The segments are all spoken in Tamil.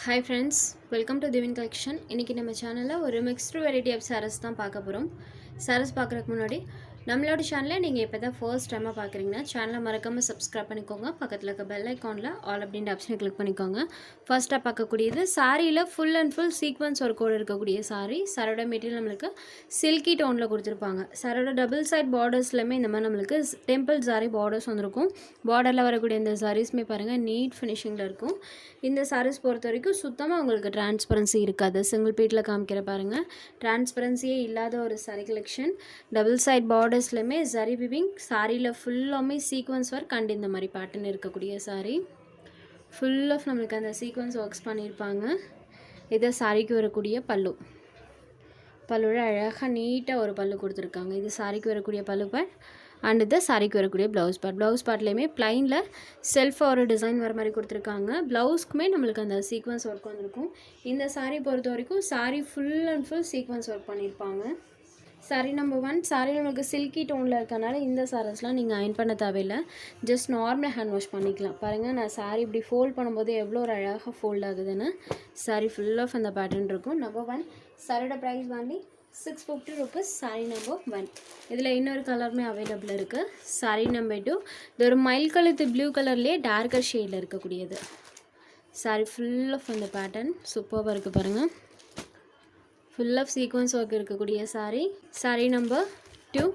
Hi friends, welcome to Divin Collection. இன்னைக்கு நம்ம சேனல்ல ஒரு mixed variety of sarees தான் பார்க்க போறோம். sarees பார்க்கறதுக்கு முன்னாடி நம்மளோட சேனலை நீங்க இப்பதான் ஃபர்ஸ்ட் டைமா பார்க்கறீங்கன்னா சேனலை மறக்காம subscribe பண்ணிக்கோங்க. பக்கத்துல இருக்க bell iconல all அப்படிங்கற ஆப்ஷனை click பண்ணிக்கோங்க. ஃபர்ஸ்டா பார்க்கக்கூடியது சாரியில full and full sequence work ஓட இருக்கக்கூடிய saree. சாரியோட மெட்டீரியல் நமக்கு silky toneல கொடுத்திருப்பாங்க. சாரியோட double side bordersலமே இந்த மாதிரி நமக்கு temple saree borders வந்திருக்கும். borderல வரக்கூடிய இந்த sareesமே பாருங்க neat finishingல இருக்கும். இந்த sarees பொறுத்த வரைக்கும் சுத்தமா உங்களுக்கு transparency இருக்காது. சிங்கிள் பீட்ல காமிக்கிற பாருங்க. transparency இல்லாத ஒரு saree collection. double side bordersலமே zari weaving சாரியில ஃபுல்லாமே சீக்வென்ஸ் ஒர்க் அண்ட் இந்த மாதிரி பேட்டர்ன் இருக்கக்கூடிய saree. full of நமக்கு அந்த சீக்வென்ஸ் ஒர்க்ஸ் பண்ணியிருப்பாங்க. இது சாரிக்கு வரக்கூடிய பல்லு. பல்லுல அழகாக நீட்டாக ஒரு பல்லு கொடுத்துருக்காங்க. இது சாரிக்கு வரக்கூடிய பல்லு பார்ட் அண்ட் இது சாரிக்கு வரக்கூடிய ப்ளவுஸ் பார்ட். ப்ளவுஸ் பார்ட்லேயுமே ப்ளைனில் செல்ஃபாக ஒரு டிசைன் வர மாதிரி கொடுத்துருக்காங்க. ப்ளவுஸ்க்குமே நம்மளுக்கு அந்த சீக்வென்ஸ் ஒர்க் வந்திருக்கும். இந்த சாரீ பொறுத்த வரைக்கும் sari full and full sequence work பண்ணியிருப்பாங்க. சாரீ நம்பர் 1 சாரீ நமக்கு சில்கி டோனில் இருக்கனால இந்த சாரீஸ்லாம் நீங்கள் அயன் பண்ண தேவையில்லை. ஜஸ்ட் நார்மல் ஹேண்ட் வாஷ் பண்ணிக்கலாம். பாருங்கள் நான் சாரீ இப்படி ஃபோல்ட் பண்ணும்போது எவ்வளோ ஒரு அழகாக ஃபோல்ட் ஆகுதுன்னு. சாரீ ஃபுல் ஆஃப் அந்த பேட்டர்ன் இருக்கும். நம்பர் 1 சாரியோட ப்ரைஸ் வாங்கி 650 rupees. சாரீ நம்பர் 1 இதில் இன்னொரு கலருமே அவைலபிள் இருக்குது. சாரீ நம்பர் 2 இது ஒரு மைல் கலத்து ப்ளூ கலர்லேயே டார்க்கர் ஷேடில் இருக்கக்கூடியது. சாரீ ஃபுல் ஆஃப் அந்த பேட்டர்ன் சூப்பராக இருக்குது பாருங்கள். ஃபுல் ஆஃப் சீக்வன்ஸ் ஒர்க் இருக்கக்கூடிய sari. Sari number 2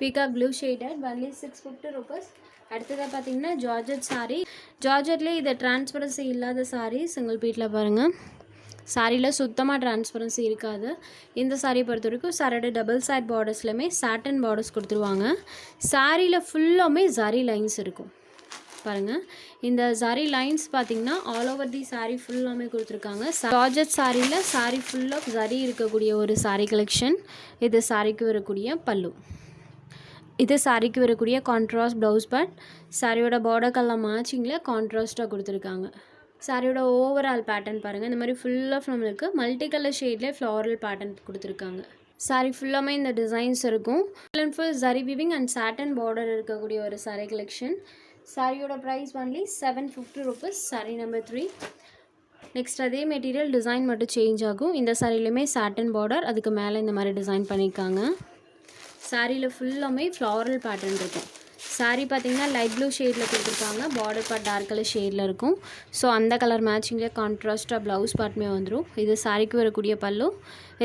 peacock blue shaded only 650 rupees. அடுத்ததாக பார்த்தீங்கன்னா ஜார்ஜெட் சாரீ. ஜார்ஜெட்லேயே இது டிரான்ஸ்பரன்சி இல்லாத சாரீ. சிங்கிள் பீட்டில் பாருங்கள். சாரியில் சுத்தமாக டிரான்ஸ்பரன்சி இருக்காது. இந்த சாரீ பொறுத்த வரைக்கும் சாரியோட டபுள் சைட் பார்டர்ஸ்லையுமே சாட்டன் பார்டர்ஸ் கொடுத்துருவாங்க. சாரியில் ஃபுல்லாமே ஜரி லைன்ஸ் இருக்கும் பாருங்கள். இந்த ஜரி லைன்ஸ் பார்த்தீங்கன்னா ஆல் ஓவர் தி சாரீ ஃபுல்லாமே கொடுத்துருக்காங்க. ஜார்ஜெட் சாரியில் சாரீ ஃபுல் ஆஃப் ஜரி இருக்கக்கூடிய ஒரு சாரீ கலெக்ஷன். இது சாரிக்கு வரக்கூடிய பல்லு. இது சாரிக்கு வரக்கூடிய கான்ட்ராஸ்ட் ப்ளவுஸ் பார்ட். சாரியோட பார்டர் கலர் மேட்சிங்கில் கான்ட்ராஸ்ட்டாக கொடுத்துருக்காங்க. சாரியோட ஓவரால் பேட்டர்ன் பாருங்கள். இந்த மாதிரி ஃபுல் ஆஃப் நம்மளுக்கு மல்டி கலர் ஷேட்லேயே ஃப்ளாரல் பேட்டர்ன் கொடுத்துருக்காங்க. சாரீ ஃபுல்லாமே இந்த டிசைன்ஸ் இருக்கும். Full and full zari weaving and satin border இருக்கக்கூடிய ஒரு சாரீ கலெக்ஷன். சாரியோட price only 750 rupees. Sari number 3 next அதே மெட்டீரியல் டிசைன் மட்டும் சேஞ்ச் ஆகும். இந்த சாரிலையுமே சாட்டன் பார்டர் அதுக்கு மேலே இந்த மாதிரி டிசைன் பண்ணியிருக்காங்க. சாரியில் ஃபுல்லாமே ஃப்ளாரல் பேட்டர்ன் இருக்கும். சாரீ பார்த்தீங்கன்னா லைட் ப்ளூ ஷேடில் கொடுத்துருக்காங்க. பார்டர் பார்ட் டார்க் கலர் ஷேடில் இருக்கும். ஸோ அந்த கலர் மேட்சிங்கில் கான்ட்ராஸ்ட்டாக ப்ளவுஸ் பார்ட்டுமே வந்துடும். இது சாரிக்கு வரக்கூடிய பல்லு.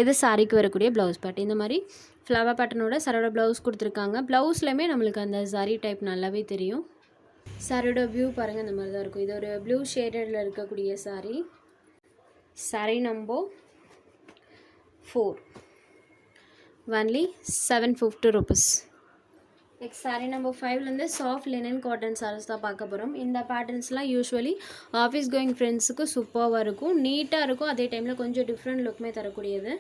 இது சாரிக்கு வரக்கூடிய ப்ளவுஸ் பார்ட். இந்த மாதிரி ஃப்ளவர் பேட்டர்னோட சாரோட ப்ளவுஸ் கொடுத்துருக்காங்க. ப்ளவுஸ்லையுமே நம்மளுக்கு அந்த சாரீ டைப் நல்லாவே தெரியும். சாரியோட வியூ பாருங்கள் இந்த மாதிரி தான் இருக்கும். இது ஒரு ப்ளூ ஷேடடில் இருக்கக்கூடிய sari. Sari number 4 only 750 rupees. Next sari number 5லேருந்து சாஃப்ட் லினன் காட்டன் சாரீஸ் தான் பார்க்க போகிறோம். இந்த பேட்டர்ன்ஸ்லாம் யூஸ்வலி ஆஃபீஸ் கோயிங் ஃப்ரெண்ட்ஸுக்கு சூப்பராக இருக்கும். நீட்டாக இருக்கும். அதே டைமில் கொஞ்சம் டிஃப்ரெண்ட் லுக்குமே தரக்கூடியது.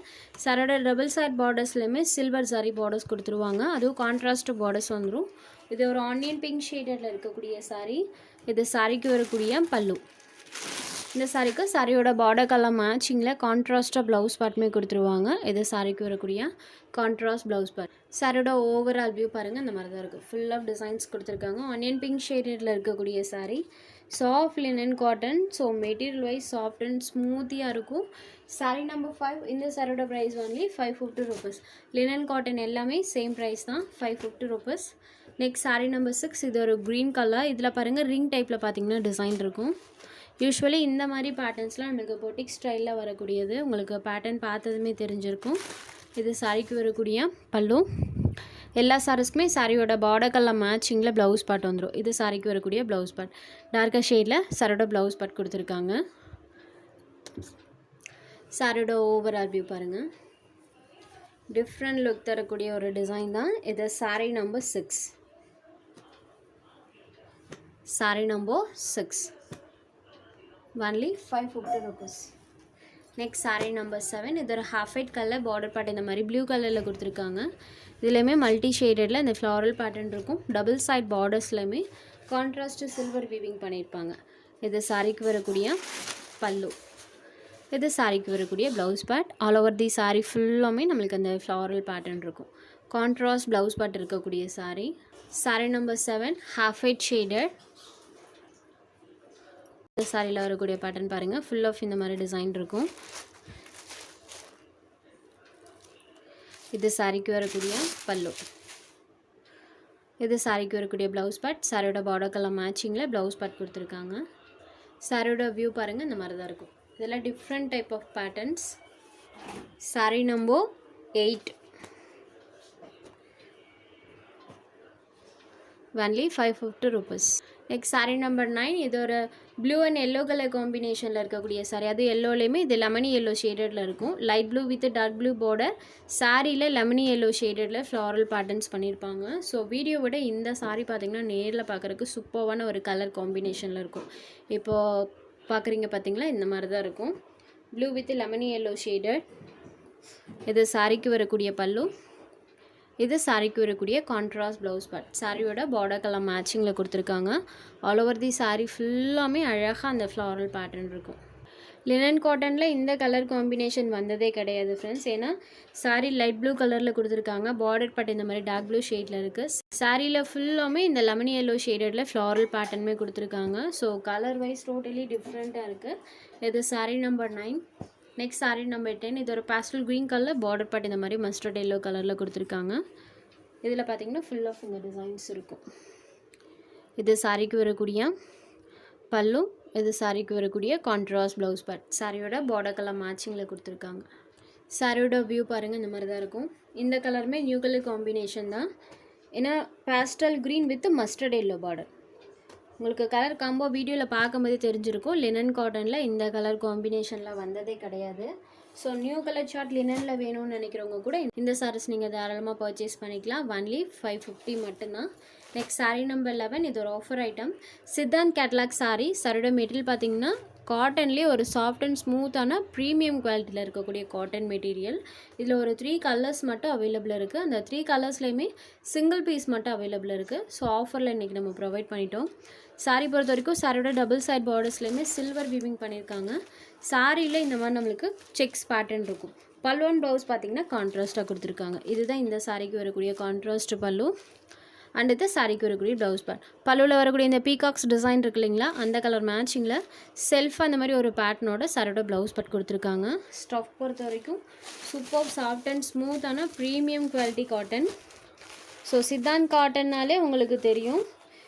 சாரோட டபுள் சைட் பார்டர்ஸ்லையுமே சில்வர் சாரீ பார்டர்ஸ் கொடுத்துருவாங்க. அதுவும் கான்ட்ராஸ்ட் பார்டர்ஸ் வந்துடும். இது ஒரு ஆனியன் பிங்க் ஷேடடில் இருக்கக்கூடிய சாரீ. இது சாரிக்கு வரக்கூடிய பல்லு. இந்த சாரிக்கு சாரியோட பார்டர் கலர் மேட்சிங்கில் கான்ட்ராஸ்ட்டாக ப்ளவுஸ் பார்ட்டுமே கொடுத்துருவாங்க. இது சாரிக்கு வரக்கூடிய கான்ட்ராஸ்ட் ப்ளவுஸ் பார்ட். சாரியோட ஓவரால் வியூ பாருங்கள் இந்த மாதிரி தான் இருக்கும். ஃபுல் ஆஃப் டிசைன்ஸ் கொடுத்துருக்காங்க. ஆனியன் பிங்க் ஷேடடில் இருக்கக்கூடிய sari. Soft linen cotton. So material wise soft and ஸ்மூத்தியாக இருக்கும். சாரீ நம்பர் 5 இந்த சாரியோட price only 550 rupees. Linen cotton எல்லாமே சேம் ப்ரைஸ் தான் 550 rupees. நெக்ஸ்ட் சாரீ நம்பர் 6 இது ஒரு க்ரீன் கலர். இதில் பாருங்கள் ரிங் டைப்பில் பார்த்தீங்கன்னா டிசைன் இருக்கும். யூஸ்வலி இந்த மாதிரி பேட்டர்ன்ஸ்லாம் நம்மளுக்கு பொட்டிக் ஸ்டைலில் வரக்கூடியது. உங்களுக்கு பேட்டர்ன் பார்த்ததுமே தெரிஞ்சிருக்கும். இது சாரிக்கு வரக்கூடிய பல்லு. எல்லா சாரீஸ்க்குமே சாரியோட பார்டர் கலர் மேட்சிங்கில் ப்ளவுஸ் பார்ட் வந்துடும். இது சாரிக்கு வரக்கூடிய ப்ளவுஸ் பார்ட். டார்க்கர் ஷேடில் சாரோட ப்ளவுஸ் பார்ட் கொடுத்துருக்காங்க. சாரியோட ஓவரால் வியூ பாருங்கள். டிஃப்ரெண்ட் லுக் தரக்கூடிய ஒரு டிசைன் தான் இது. Sari number 6 sari number 6 only 550 rupees. Next sari number 7 இது ஒரு half white colour border part இந்த மாதிரி ப்ளூ கலரில் கொடுத்துருக்காங்க. இதுலேயுமே மல்டி ஷேடடில் இந்த ஃப்ளாரல் பேட்டர்ன் இருக்கும். டபுள் சைட் பார்டர்ஸ்லையுமே கான்ட்ராஸ்ட் சில்வர் வீவிங் பண்ணியிருப்பாங்க. இது சாரிக்கு வரக்கூடிய பல்லு. இது சாரிக்கு வரக்கூடிய blouse part. All over the sari ஃபுல்லாமே நம்மளுக்கு அந்த ஃப்ளாரல் பேட்டர்ன் இருக்கும். கான்ட்ராஸ்ட் ப்ளவுஸ் பார்ட் இருக்கக்கூடிய sari. Sari number 7 half white shaded இந்த சாரியில் வரக்கூடிய பேட்டர்ன் பாருங்கள், ஃபுல் ஆஃப் இந்த மாதிரி டிசைன் இருக்கும். இது சாரிக்கு வரக்கூடிய பல்லு. இது சாரிக்கு வரக்கூடிய ப்ளவுஸ் பார்ட். சாரியோட பார்டர் கலர் மேட்சிங்கில் ப்ளவுஸ் பார்ட் கொடுத்துருக்காங்க. சாரியோட வியூ பாருங்கள், இந்த மாதிரி தான் இருக்கும். இதெல்லாம் different type of patterns. Sari number 8 only 550 rupees. Next sari number 9. இது ஒரு ப்ளூ அண்ட் எல்லோ கலர் காம்பினேஷனில் இருக்கக்கூடிய சாரீ. அது எல்லோலேயுமே இது லெமனி எல்லோ ஷேடடில் இருக்கும். Light blue with dark blue border. சாரியில் லெமனி எல்லோ ஷேடடில் ஃப்ளாரல் பேட்டர்ன்ஸ் பண்ணியிருப்பாங்க. ஸோ வீடியோவோட இந்த சாரீ பார்த்திங்கன்னா நேரில் பார்க்குறதுக்கு சூப்பரான ஒரு கலர் காம்பினேஷனில் இருக்கும். இப்போது பார்க்குறீங்க பார்த்திங்களா, இந்த மாதிரி தான் இருக்கும். Blue with lemony yellow shaded. இது சாரிக்கு வரக்கூடிய பல்லு. இது சாரிக்கு வரக்கூடிய கான்ட்ராஸ்ட் ப்ளவுஸ் பார்ட். சாரியோட பார்டர் கலர் மேட்சிங்கில் கொடுத்துருக்காங்க. ஆல் ஓவர் தி சாரீ ஃபுல்லாமே அழகாக அந்த ஃப்ளாரல் பேட்டர்ன் இருக்கும். லினன் காட்டனில் இந்த கலர் காம்பினேஷன் வந்ததே கிடையாது ஃப்ரெண்ட்ஸ். ஏன்னா சாரீ லைட் ப்ளூ கலரில் கொடுத்துருக்காங்க. பார்டர் பார்ட் இந்த மாதிரி டார்க் ப்ளூ ஷேடில் இருக்குது. சாரியில் ஃபுல்லாமே இந்த லெமனி எல்லோ ஷேடடில் ஃப்ளாரல் பேட்டர்னுமே கொடுத்துருக்காங்க. ஸோ கலர் வைஸ் டோட்டலி டிஃப்ரெண்ட்டாக இருக்குது. இது sari number 9. Next sari number 10. இது ஒரு pastel green colour, border part இந்த மாதிரி மஸ்டர்ட் எல்லோ கலரில் கொடுத்துருக்காங்க. இதில் பார்த்திங்கன்னா ஃபுல் ஆஃப் இந்த டிசைன்ஸ் இருக்கும். இது சாரிக்கு வரக்கூடிய பல்லு. இது சாரிக்கு வரக்கூடிய கான்ட்ராஸ்ட் ப்ளவுஸ் பார்ட். சாரியோட பார்டர் கலர் மேட்சிங்கில் கொடுத்துருக்காங்க. சாரியோட வியூ பாருங்கள், இந்த மாதிரி தான் இருக்கும். இந்த கலருமே நியூ கலர் காம்பினேஷன் தான். ஏன்னா pastel green with mustard yellow border. உங்களுக்கு கலர் காம்போ வீடியோவில் பார்க்கும்போது தெரிஞ்சிருக்கும். லினன் காட்டனில் இந்த கலர் காம்பினேஷனில் வந்ததே கிடையாது. ஸோ நியூ கலர் சார்ட் லினனில் வேணும்னு நினைக்கிறவங்க கூட இந்த சாரீஸ் நீங்கள் தாராளமாக பர்ச்சேஸ் பண்ணிக்கலாம். ஒன்லி 550 மட்டும்தான். Next sari number 11. இது ஒரு offer item. Siddhant catalogue sari. சாரியோட மெட்டீரியல் பார்த்திங்கன்னா காட்டன்லேயே ஒரு சாஃப்ட் அண்ட் ஸ்மூத்தான ப்ரீமியம் குவாலிட்டியில் இருக்கக்கூடிய காட்டன் மெட்டீரியல். இதில் ஒரு 3 கலர்ஸ் மட்டும் அவைலபிள் இருக்குது. அந்த 3 கலர்ஸ்லேயுமே சிங்கிள் பீஸ் மட்டும் அவைலபிள் இருக்குது. ஸோ ஆஃபரில் இன்றைக்கி நம்ம ப்ரொவைட் பண்ணிட்டோம். சாரீ பொறுத்த வரைக்கும் சாரியோட டபுள் சைட் பார்டர்ஸ்லேயுமே சில்வர் வீவிங் பண்ணியிருக்காங்க. சாரியில் இந்த மாதிரி நம்மளுக்கு செக்ஸ் பேட்டர்ன் இருக்கும். பல்லு அண்ட் ப்ளவுஸ் பார்த்திங்கன்னா கான்ட்ராஸ்ட்டாக கொடுத்துருக்காங்க. இதுதான் இந்த சாரிக்கு வரக்கூடிய கான்ட்ராஸ்ட் பல்லு. அண்ட் இது சாரிக்கு வரக்கூடிய ப்ளவுஸ் பார்ட். பல்லுவில் வரக்கூடிய இந்த பீகாக்ஸ் டிசைன் இருக்கு இல்லைங்களா, அந்த கலர் மேட்சிங்கில் செல்ஃபாக அந்த மாதிரி ஒரு பேட்டர்னோட சாரியோட ப்ளவுஸ் பார்ட் கொடுத்துருக்காங்க. ஸ்டஃப் பொறுத்த வரைக்கும் சூப்பர் சாஃப்ட் அண்ட் ஸ்மூத்தான premium quality cotton. So Siddhanth காட்டன்னாலே உங்களுக்கு தெரியும்.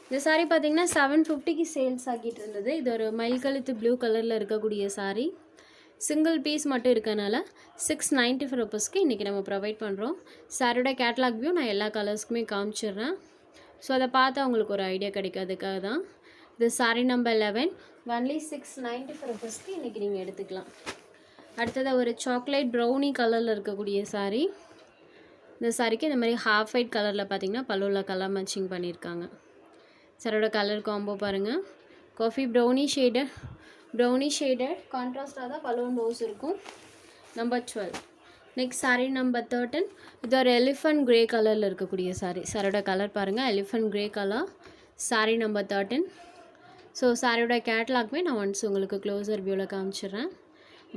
இந்த சாரீ பார்த்திங்கன்னா 750க்கு சேல்ஸ் ஆகிட்டு இருந்தது. இது ஒரு மயில் கழுத்து ப்ளூ கலரில் இருக்கக்கூடிய சாரீ. சிங்கிள் பீஸ் மட்டும் இருக்கனால 695 ருபீஸ்க்கு இன்றைக்கி நம்ம ப்ரொவைட் பண்ணுறோம். சாரியோட கேட்லாக் வியூ நான் எல்லா கலர்ஸ்க்குமே காமிச்சிடுறேன். ஸோ அதை பார்த்து அவங்களுக்கு ஒரு ஐடியா கிடைக்கிறதுக்காக தான். இது சாரீ நம்பர் 11. ஒன்லி 695 ருபீஸ்க்கு இன்றைக்கி நீங்கள் எடுத்துக்கலாம். அடுத்தது ஒரு சாக்லேட் ப்ரௌனி கலரில் இருக்கக்கூடிய சாரீ. இந்த சாரிக்கு இந்த மாதிரி ஹாஃப் ஒயிட் கலரில் பார்த்திங்கன்னா பல்லுவில் கலர் மேட்சிங் பண்ணியிருக்காங்க. சாரோட கலர் காம்போ பாருங்கள். காஃபி ப்ரௌனி ஷேடட் கான்ட்ராஸ்டாக தான் பலூன் ப்ளவுஸ் இருக்கும். நம்பர் 12. Next sari number 13. இது ஒரு எலிஃபண்ட் க்ரே கலரில் இருக்கக்கூடிய சாரீ. சாரோட கலர் பாருங்கள், elephant grey colour. Sari number 13. So சாரியோட கேட்லாக்மே நான் ஒன்ஸ் உங்களுக்கு க்ளோசர் வியூவில் காமிச்சிடுறேன்.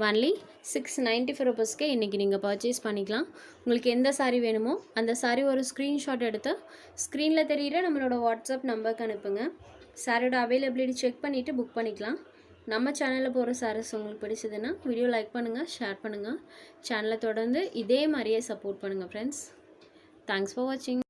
ஒன்லி 695 ருபீஸ்க்கு இன்றைக்கி நீங்கள் பர்ச்சேஸ் பண்ணிக்கலாம். உங்களுக்கு எந்த சாரீ வேணுமோ அந்த சாரீ ஒரு ஸ்க்ரீன்ஷாட் எடுத்து ஸ்க்ரீனில் தெரிகிற நம்மளோட வாட்ஸ்அப் நம்பருக்கு அனுப்புங்க. சாரியோட அவைலபிலிட்டி செக் பண்ணிவிட்டு புக் பண்ணிக்கலாம். நம்ம சேனலில் போகிற சாரீஸ் உங்களுக்கு பிடிச்சதுன்னா வீடியோ லைக் பண்ணுங்கள், ஷேர் பண்ணுங்கள். சேனலை தொடர்ந்து இதே மாதிரியே சப்போர்ட் பண்ணுங்கள் ஃப்ரெண்ட்ஸ். தேங்க்ஸ் ஃபார் வாட்சிங்.